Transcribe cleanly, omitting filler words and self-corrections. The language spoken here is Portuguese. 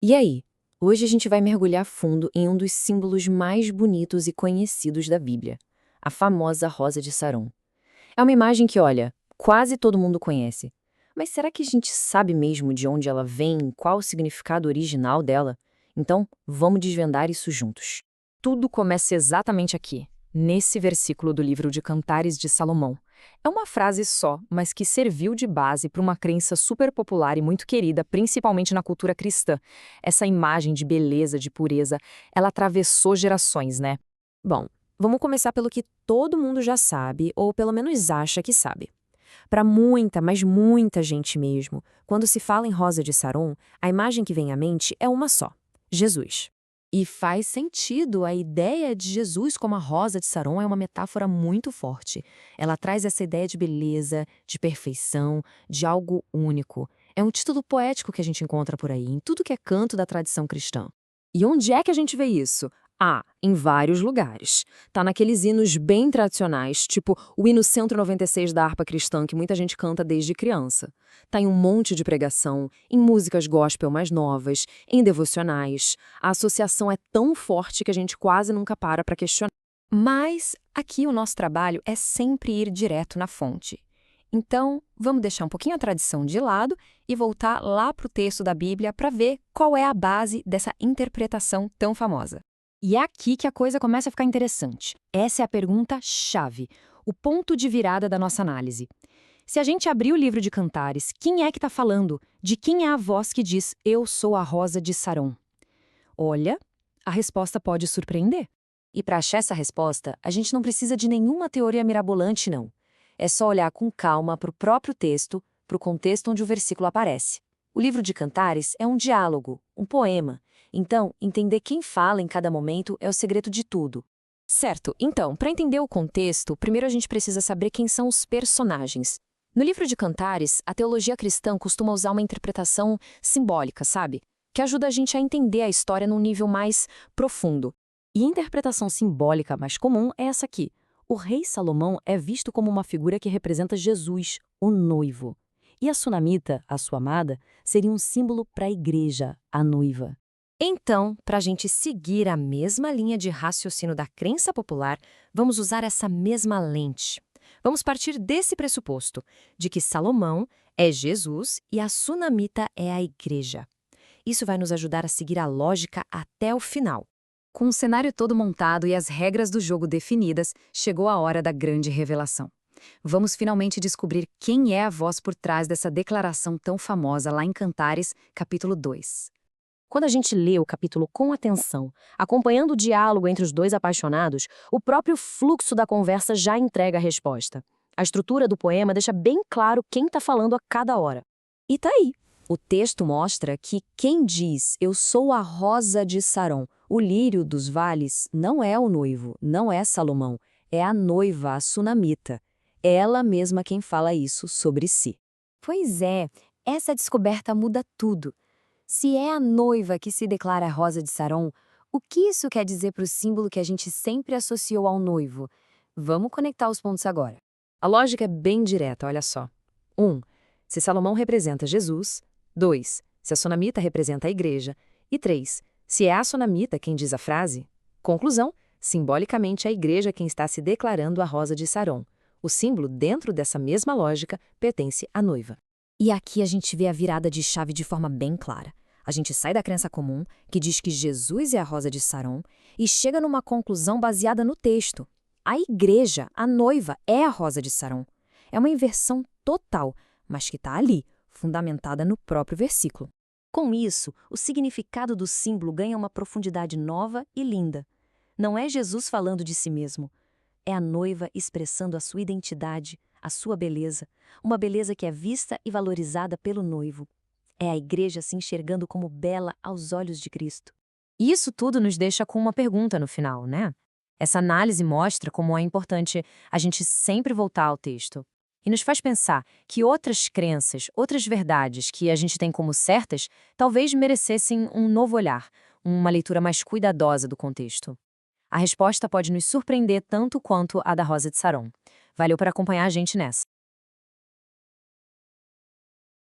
E aí? Hoje a gente vai mergulhar fundo em um dos símbolos mais bonitos e conhecidos da Bíblia, a famosa Rosa de Saron. É uma imagem que, olha, quase todo mundo conhece. Mas será que a gente sabe mesmo de onde ela vem, qual o significado original dela? Então, vamos desvendar isso juntos. Tudo começa exatamente aqui, nesse versículo do livro de Cantares de Salomão. É uma frase só, mas que serviu de base para uma crença super popular e muito querida, principalmente na cultura cristã. Essa imagem de beleza, de pureza, ela atravessou gerações, né? Bom, vamos começar pelo que todo mundo já sabe, ou pelo menos acha que sabe. Para muita, mas muita gente mesmo, quando se fala em Rosa de Saron, a imagem que vem à mente é uma só: Jesus. E faz sentido, a ideia de Jesus como a Rosa de Saron é uma metáfora muito forte. Ela traz essa ideia de beleza, de perfeição, de algo único. É um título poético que a gente encontra por aí, em tudo que é canto da tradição cristã. E onde é que a gente vê isso? Ah, em vários lugares. Tá naqueles hinos bem tradicionais, tipo o hino 196 da harpa cristã, que muita gente canta desde criança. Tá em um monte de pregação, em músicas gospel mais novas, em devocionais. A associação é tão forte que a gente quase nunca para questionar. Mas aqui o nosso trabalho é sempre ir direto na fonte. Então, vamos deixar um pouquinho a tradição de lado e voltar lá para o texto da Bíblia para ver qual é a base dessa interpretação tão famosa. E é aqui que a coisa começa a ficar interessante. Essa é a pergunta-chave, o ponto de virada da nossa análise. Se a gente abrir o livro de Cantares, quem é que está falando? De quem é a voz que diz "Eu sou a Rosa de Saron"? Olha, a resposta pode surpreender. E para achar essa resposta, a gente não precisa de nenhuma teoria mirabolante, não. É só olhar com calma para o próprio texto, para o contexto onde o versículo aparece. O livro de Cantares é um diálogo, um poema. Então, entender quem fala em cada momento é o segredo de tudo. Certo, então, para entender o contexto, primeiro a gente precisa saber quem são os personagens. No livro de Cantares, a teologia cristã costuma usar uma interpretação simbólica, sabe? Que ajuda a gente a entender a história num nível mais profundo. E a interpretação simbólica mais comum é essa aqui. O rei Salomão é visto como uma figura que representa Jesus, o noivo. E a sunamita, a sua amada, seria um símbolo para a igreja, a noiva. Então, para a gente seguir a mesma linha de raciocínio da crença popular, vamos usar essa mesma lente. Vamos partir desse pressuposto, de que Salomão é Jesus e a sunamita é a igreja. Isso vai nos ajudar a seguir a lógica até o final. Com o cenário todo montado e as regras do jogo definidas, chegou a hora da grande revelação. Vamos finalmente descobrir quem é a voz por trás dessa declaração tão famosa lá em Cantares, capítulo 2. Quando a gente lê o capítulo com atenção, acompanhando o diálogo entre os dois apaixonados, o próprio fluxo da conversa já entrega a resposta. A estrutura do poema deixa bem claro quem está falando a cada hora. E tá aí. O texto mostra que quem diz "Eu sou a Rosa de Saron", o lírio dos vales, não é o noivo, não é Salomão, é a noiva, a sunamita. Ela mesma quem fala isso sobre si. Pois é, essa descoberta muda tudo. Se é a noiva que se declara a Rosa de Saron, o que isso quer dizer para o símbolo que a gente sempre associou ao noivo? Vamos conectar os pontos agora. A lógica é bem direta, olha só. 1. Se Salomão representa Jesus. 2. Se a sunamita representa a igreja. E 3. Se é a sunamita quem diz a frase. Conclusão: simbolicamente a igreja quem está se declarando a Rosa de Saron. O símbolo, dentro dessa mesma lógica, pertence à noiva. E aqui a gente vê a virada de chave de forma bem clara. A gente sai da crença comum, que diz que Jesus é a Rosa de Saron, e chega numa conclusão baseada no texto. A igreja, a noiva, é a Rosa de Saron. É uma inversão total, mas que está ali, fundamentada no próprio versículo. Com isso, o significado do símbolo ganha uma profundidade nova e linda. Não é Jesus falando de si mesmo. É a noiva expressando a sua identidade, a sua beleza, uma beleza que é vista e valorizada pelo noivo. É a igreja se enxergando como bela aos olhos de Cristo. E isso tudo nos deixa com uma pergunta no final, né? Essa análise mostra como é importante a gente sempre voltar ao texto. E nos faz pensar que outras crenças, outras verdades que a gente tem como certas, talvez merecessem um novo olhar, uma leitura mais cuidadosa do contexto. A resposta pode nos surpreender tanto quanto a da Rosa de Saron. Valeu por acompanhar a gente nessa.